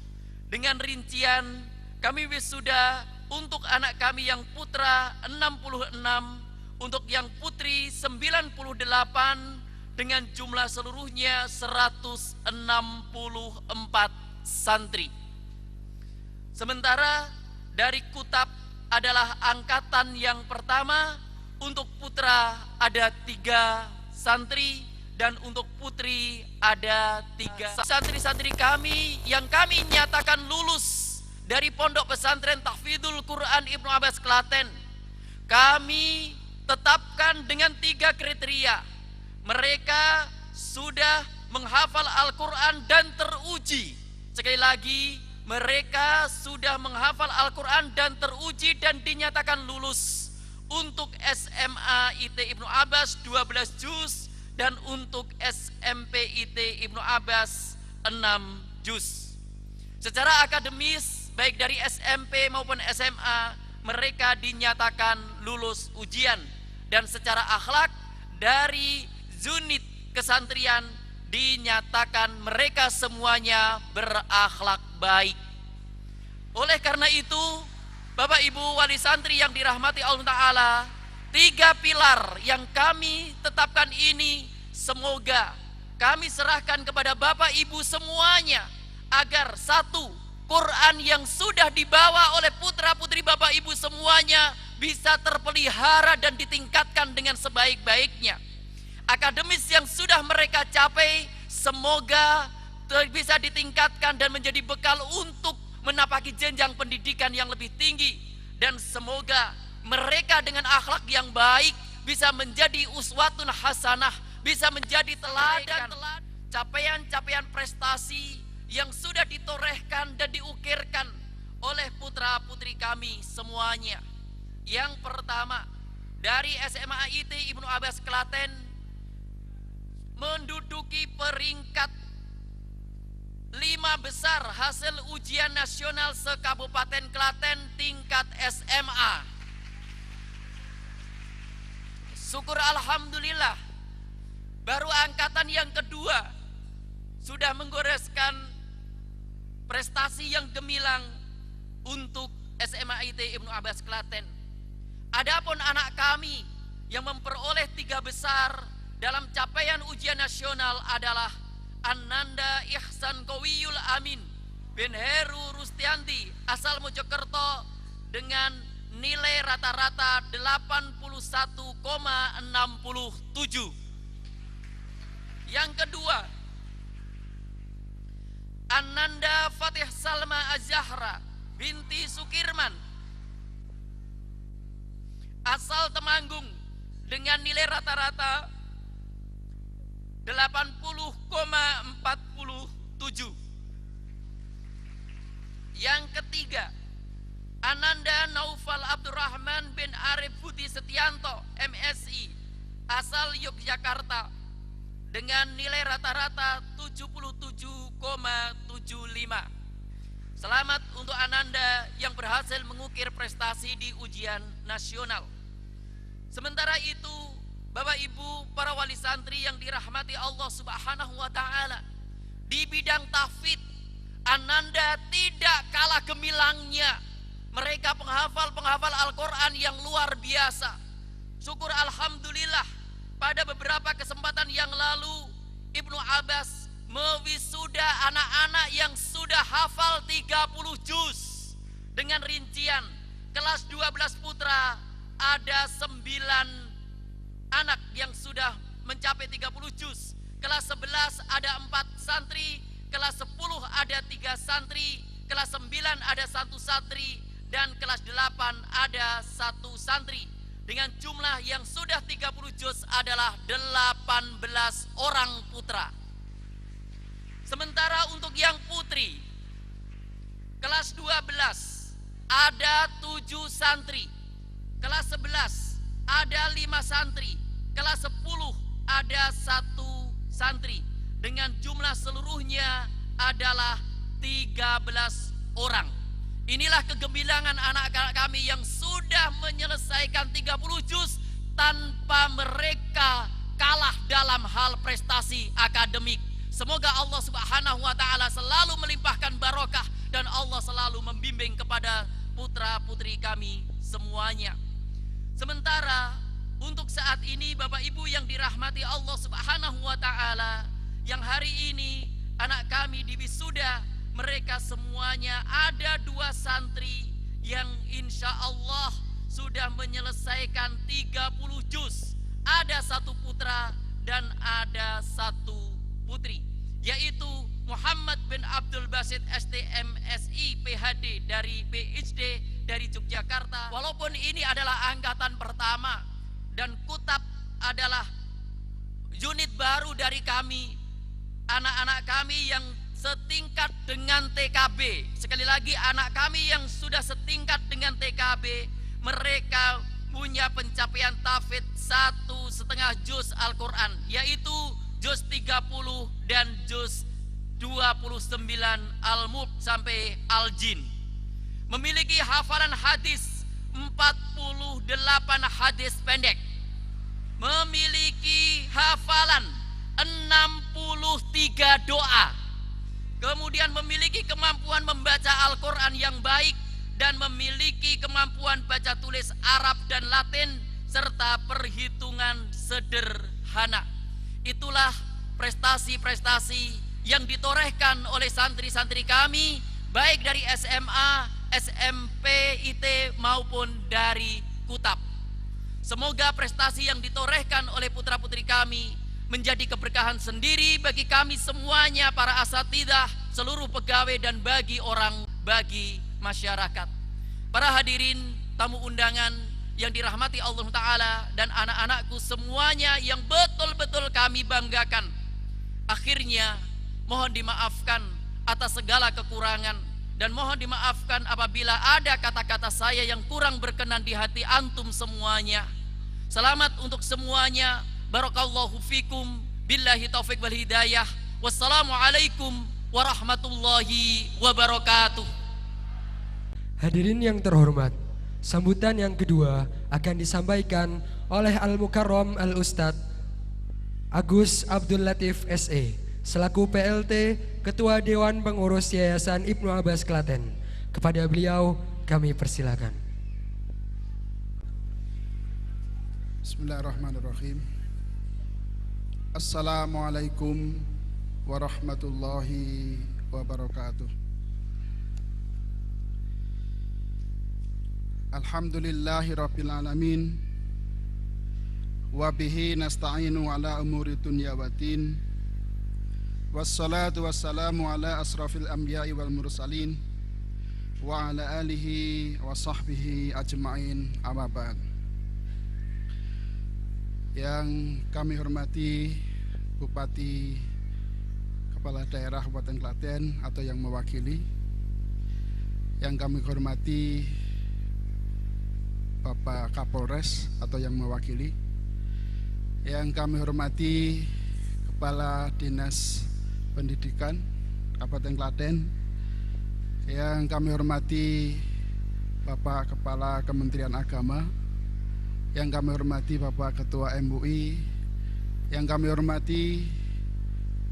dengan rincian kami wisuda untuk anak kami yang putra 66, untuk yang putri 98, dengan jumlah seluruhnya 164 santri. Sementara dari Kutab adalah angkatan yang pertama, untuk putra ada 3 santri dan untuk putri ada 3. Santri-santri kami yang kami nyatakan lulus dari Pondok Pesantren Tahfidzul Quran Ibnu Abbas Klaten, kami tetapkan dengan 3 kriteria. Mereka sudah menghafal Al-Quran dan teruji. Sekali lagi, mereka sudah menghafal Al-Quran dan teruji dan dinyatakan lulus. Untuk SMAIT Ibnu Abbas 12 juz dan untuk SMPIT Ibnu Abbas 6 juz. Secara akademis baik dari SMP maupun SMA mereka dinyatakan lulus ujian, dan secara akhlak dari unit kesantrian dinyatakan mereka semuanya berakhlak baik. Oleh karena itu, Bapak Ibu wali santri yang dirahmati Allah Ta'ala, 3 pilar yang kami tetapkan ini semoga kami serahkan kepada Bapak Ibu semuanya, agar 1, Quran yang sudah dibawa oleh putra-putri Bapak Ibu semuanya bisa terpelihara dan ditingkatkan dengan sebaik-baiknya. akademis yang sudah mereka capai semoga bisa ditingkatkan dan menjadi bekal untuk menapaki jenjang pendidikan yang lebih tinggi, dan semoga mereka dengan akhlak yang baik bisa menjadi uswatun hasanah, bisa menjadi teladan capaian-capaian prestasi yang sudah ditorehkan dan diukirkan oleh putra-putri kami semuanya. Yang pertama, dari SMA IT Ibnu Abbas Klaten menduduki peringkat 5 besar hasil ujian nasional se-Kabupaten Klaten tingkat SMA. Syukur alhamdulillah, baru angkatan yang kedua sudah menggoreskan prestasi yang gemilang untuk SMA IT Ibnu Abbas Klaten. Adapun anak kami yang memperoleh 3 besar dalam capaian ujian nasional adalah Ananda Ihsan Kowiyul Amin bin Heru Rustianti asal Mojokerto dengan nilai rata-rata 81,67. Yang kedua, Ananda Fatih Salma Az-Zahra binti Sukirman asal Temanggung dengan nilai rata-rata 80,47. Yang ketiga, Ananda Naufal Abdurrahman bin Arif Budi Setianto MSI asal Yogyakarta dengan nilai rata-rata 77,75. Selamat untuk Ananda yang berhasil mengukir prestasi di ujian nasional. Sementara itu, Bapak Ibu para wali santri yang dirahmati Allah Subhanahu wa taala, di bidang tahfidz Ananda tidak kalah gemilangnya. Mereka penghafal Al-Quran yang luar biasa. Syukur alhamdulillah, pada beberapa kesempatan yang lalu Ibnu Abbas mewisuda anak-anak yang sudah hafal 30 juz. Dengan rincian, kelas 12 putra ada 9 anak yang sudah mencapai 30 juz. Kelas 11 ada 4 santri, kelas 10 ada 3 santri, kelas 9 ada 1 santri, dan kelas 8 ada 1 santri. Dengan jumlah yang sudah 30 juz adalah 18 orang putra. Sementara untuk yang putri, kelas 12 ada 7 santri, kelas 11 ada 5 santri, kelas 10 ada 1 santri. Dengan jumlah seluruhnya adalah 13 orang. Inilah kegemilangan anak kami yang sudah menyelesaikan 30 juz tanpa mereka kalah dalam hal prestasi akademik. Semoga Allah Subhanahu wa taala selalu melimpahkan barokah dan Allah selalu membimbing kepada putra-putri kami semuanya. Sementara untuk saat ini Bapak Ibu yang dirahmati Allah Subhanahu wa taala, yang hari ini anak kami di wisuda, mereka semuanya ada 2 santri yang insya Allah sudah menyelesaikan 30 juz. Ada 1 putra dan ada 1 putri, yaitu Muhammad bin Abdul Basit STMSI PhD dari PhD dari Yogyakarta. Walaupun ini adalah angkatan pertama dan Kutab adalah unit baru dari kami, anak-anak kami yang setingkat dengan TKB. Sekali lagi, anak kami yang sudah setingkat dengan TKB, mereka punya pencapaian tahfidz 1,5 juz Al-Quran, yaitu juz 30 dan juz 29 Al-Mulk sampai Al-Jin. Memiliki hafalan hadis 48 hadis pendek. Memiliki hafalan 63 doa. Kemudian memiliki kemampuan membaca Al-Quran yang baik dan memiliki kemampuan baca tulis Arab dan Latin serta perhitungan sederhana. Itulah prestasi-prestasi yang ditorehkan oleh santri-santri kami, baik dari SMA, SMP, IT maupun dari Kutab. Semoga prestasi yang ditorehkan oleh putra-putri kami menjadi keberkahan sendiri bagi kami semuanya, para asatidzah, seluruh pegawai, dan bagi masyarakat. Para hadirin tamu undangan yang dirahmati Allah Ta'ala dan anak-anakku semuanya yang betul-betul kami banggakan. Akhirnya mohon dimaafkan atas segala kekurangan, dan mohon dimaafkan apabila ada kata-kata saya yang kurang berkenan di hati antum semuanya. Selamat untuk semuanya. Barakallahu fikum. Billahi taufik wal hidayah. Wassalamualaikum warahmatullahi wabarakatuh. Hadirin yang terhormat, sambutan yang kedua akan disampaikan oleh Al-Mukarram Al-Ustadz Agus Abdul Latif SE selaku PLT Ketua Dewan Pengurus Yayasan Ibnu Abbas Klaten. Kepada beliau kami persilakan. Bismillahirrahmanirrahim. Assalamualaikum warahmatullahi wabarakatuh. Alhamdulillahi rabbil alamin, wa bihi nasta'inu ala umuri dunya waddin, wassalatu wassalamu ala asrafil anbiya'i wal mursalin, wa ala alihi wa sahbihi ajma'in, amma ba'd. Yang kami hormati Bupati Kepala Daerah Kabupaten Klaten atau yang mewakili, yang kami hormati Bapak Kapolres atau yang mewakili, yang kami hormati Kepala Dinas Pendidikan Kabupaten Klaten, yang kami hormati Bapak Kepala Kementerian Agama, yang kami hormati Bapak Ketua MUI, yang kami hormati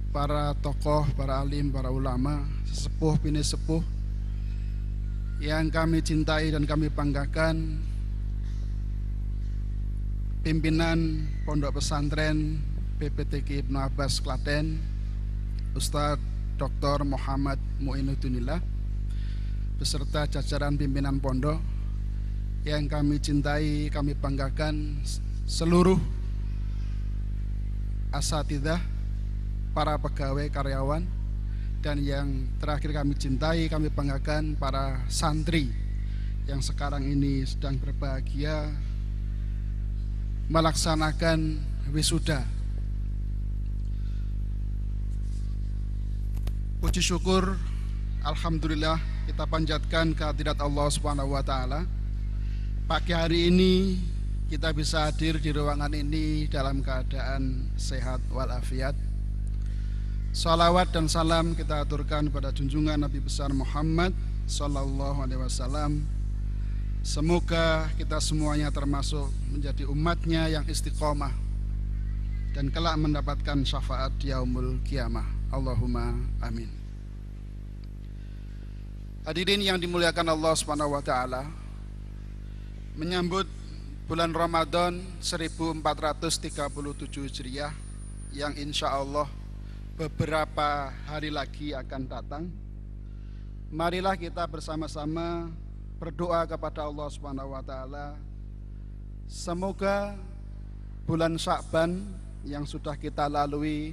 para tokoh, para alim, para ulama, sesepuh, bini sepuh, yang kami cintai dan kami banggakan, pimpinan Pondok Pesantren PPTQ Ibnu Abbas Klaten, Ustadz Dr. Muhammad Mu'inuddinillah, beserta jajaran pimpinan pondok yang kami cintai, kami banggakan, seluruh asatidzah, para pegawai karyawan, dan yang terakhir kami cintai, kami banggakan para santri yang sekarang ini sedang berbahagia melaksanakan wisuda. Puji syukur, alhamdulillah, kita panjatkan kehadirat Allah Subhanahu wa taala. Pagi hari ini kita bisa hadir di ruangan ini dalam keadaan sehat walafiat. Salawat dan salam kita aturkan pada junjungan Nabi besar Muhammad sallallahu alaihi wasallam. Semoga kita semuanya termasuk menjadi umatnya yang istiqomah dan kelak mendapatkan syafaat di yaumul qiyamah. Allahumma amin. Hadirin yang dimuliakan Allah Subhanahu wa taala, menyambut bulan Ramadan 1437 Hijriah yang insya Allah beberapa hari lagi akan datang, marilah kita bersama-sama berdoa kepada Allah Subhanahu wa taala, semoga bulan Sya'ban yang sudah kita lalui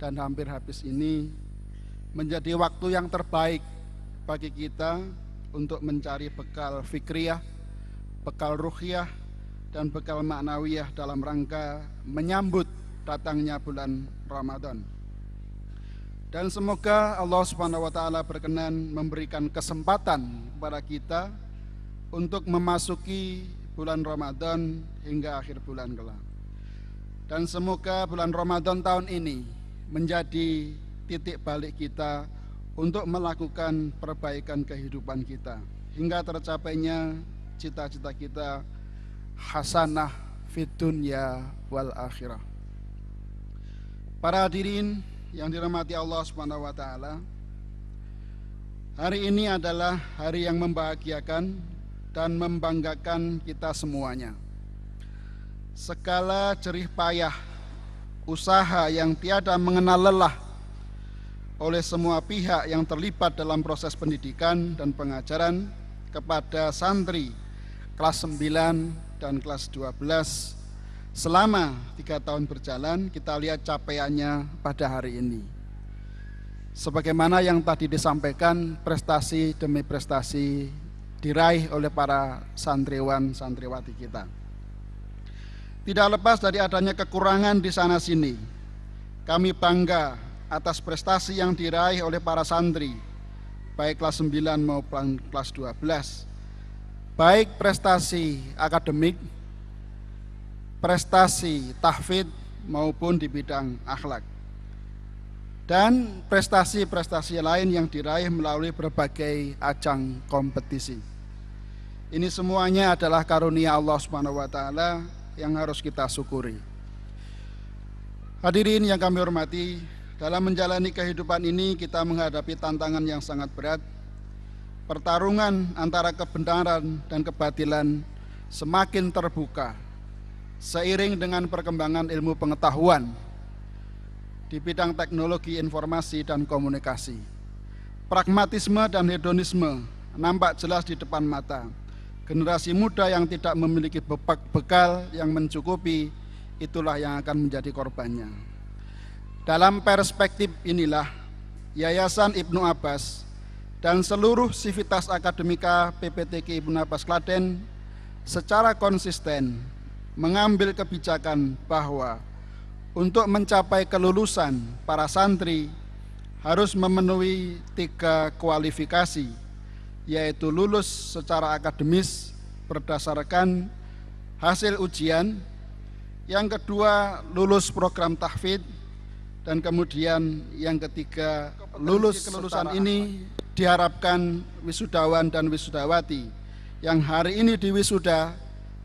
dan hampir habis ini menjadi waktu yang terbaik bagi kita untuk mencari bekal fikriyah, bekal ruhiyah, dan bekal maknawiyah dalam rangka menyambut datangnya bulan Ramadan. Dan semoga Allah Subhanahu wa taala berkenan memberikan kesempatan kepada kita untuk memasuki bulan Ramadan hingga akhir bulan kelak. Dan semoga bulan Ramadan tahun ini menjadi titik balik kita untuk melakukan perbaikan kehidupan kita hingga tercapainya cita-cita kita hasanah fid dunya wal akhirah. Para hadirin yang dirahmati Allah Subhanahu wa taala, hari ini adalah hari yang membahagiakan dan membanggakan kita semuanya. Segala jerih payah, usaha yang tiada mengenal lelah oleh semua pihak yang terlibat dalam proses pendidikan dan pengajaran kepada santri kelas 9 dan kelas 12 selama 3 tahun berjalan, kita lihat capaiannya pada hari ini. Sebagaimana yang tadi disampaikan, prestasi demi prestasi diraih oleh para santriwan santriwati kita. Tidak lepas dari adanya kekurangan di sana sini, kami bangga atas prestasi yang diraih oleh para santri, baik kelas 9 maupun kelas 12, baik prestasi akademik, prestasi tahfidz maupun di bidang akhlak, dan prestasi-prestasi lain yang diraih melalui berbagai ajang kompetisi. Ini semuanya adalah karunia Allah Subhanahu wa taala yang harus kita syukuri. Hadirin yang kami hormati, dalam menjalani kehidupan ini kita menghadapi tantangan yang sangat berat. Pertarungan antara kebenaran dan kebatilan semakin terbuka seiring dengan perkembangan ilmu pengetahuan di bidang teknologi informasi dan komunikasi. Pragmatisme dan hedonisme nampak jelas di depan mata. Generasi muda yang tidak memiliki bekal yang mencukupi, itulah yang akan menjadi korbannya. Dalam perspektif inilah, Yayasan Ibnu Abbas dan seluruh sivitas akademika PPTK Ibnu Abbas Klaten secara konsisten mengambil kebijakan bahwa untuk mencapai kelulusan para santri harus memenuhi 3 kualifikasi, yaitu lulus secara akademis berdasarkan hasil ujian, yang kedua lulus program tahfidz, dan kemudian yang ketiga lulus kelulusan ini diharapkan wisudawan dan wisudawati yang hari ini diwisuda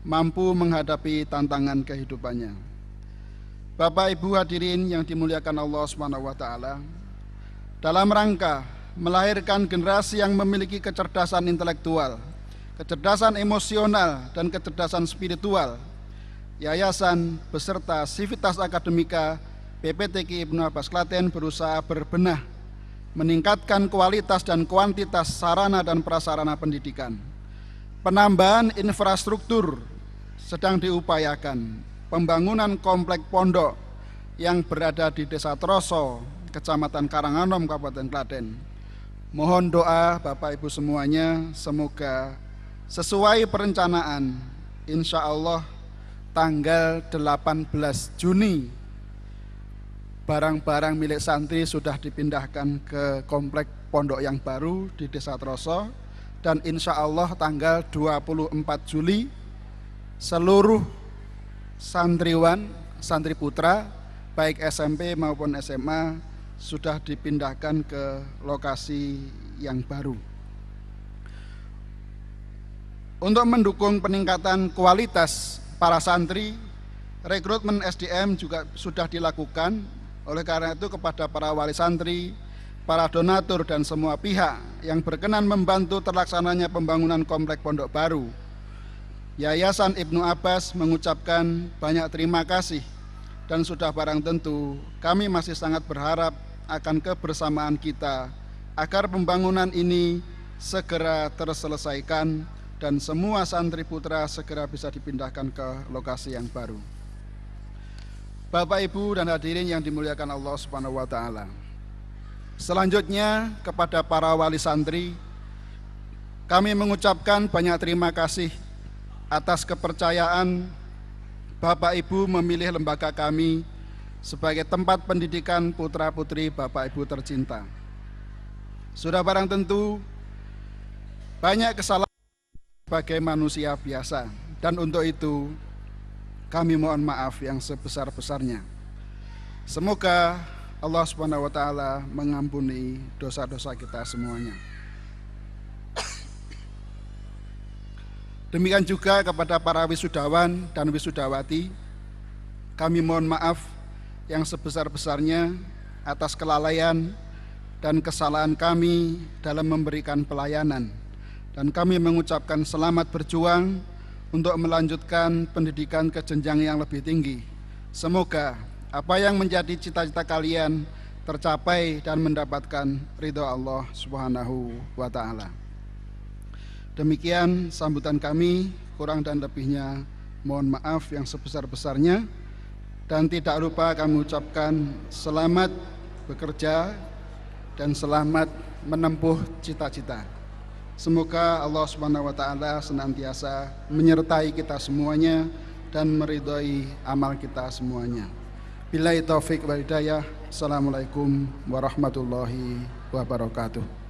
mampu menghadapi tantangan kehidupannya. Bapak Ibu hadirin yang dimuliakan Allah Subhanahu wa taala, dalam rangka melahirkan generasi yang memiliki kecerdasan intelektual, kecerdasan emosional, dan kecerdasan spiritual, Yayasan beserta sivitas akademika PPTK Ibnu Abbas Klaten berusaha berbenah meningkatkan kualitas dan kuantitas sarana dan prasarana pendidikan. Penambahan infrastruktur sedang diupayakan. Pembangunan komplek pondok yang berada di Desa Troso, Kecamatan Karanganom, Kabupaten Klaten. Mohon doa Bapak Ibu semuanya, semoga sesuai perencanaan, insya Allah tanggal 18 Juni barang-barang milik santri sudah dipindahkan ke komplek pondok yang baru di Desa Troso, dan insya Allah tanggal 24 Juli seluruh santriwan, santri putra baik SMP maupun SMA sudah dipindahkan ke lokasi yang baru. Untuk mendukung peningkatan kualitas para santri, rekrutmen SDM juga sudah dilakukan. Oleh karena itu kepada para wali santri, para donatur dan semua pihak yang berkenan membantu terlaksananya pembangunan komplek pondok baru, Yayasan Ibnu Abbas mengucapkan banyak terima kasih, dan sudah barang tentu kami masih sangat berharap akan kebersamaan kita agar pembangunan ini segera terselesaikan dan semua santri putra segera bisa dipindahkan ke lokasi yang baru. Bapak Ibu dan hadirin yang dimuliakan Allah Subhanahu wa taala. Selanjutnya kepada para wali santri, kami mengucapkan banyak terima kasih atas kepercayaan Bapak Ibu memilih lembaga kami sebagai tempat pendidikan putra-putri Bapak Ibu tercinta. Sudah barang tentu banyak kesalahan sebagai manusia biasa, dan untuk itu kami mohon maaf yang sebesar-besarnya. Semoga Allah Subhanahu wa taala mengampuni dosa-dosa kita semuanya. Demikian juga kepada para wisudawan dan wisudawati, kami mohon maaf yang sebesar-besarnya atas kelalaian dan kesalahan kami dalam memberikan pelayanan, dan kami mengucapkan selamat berjuang untuk melanjutkan pendidikan ke jenjang yang lebih tinggi. Semoga apa yang menjadi cita-cita kalian tercapai dan mendapatkan ridho Allah Subhanahu wa taala. Demikian sambutan kami, kurang dan lebihnya mohon maaf yang sebesar-besarnya, dan tidak lupa kami ucapkan selamat bekerja dan selamat menempuh cita-cita. Semoga Allah Subhanahu wa taala senantiasa menyertai kita semuanya dan meridhai amal kita semuanya. Billahi taufik wal hidayah. Assalamualaikum warahmatullahi wabarakatuh.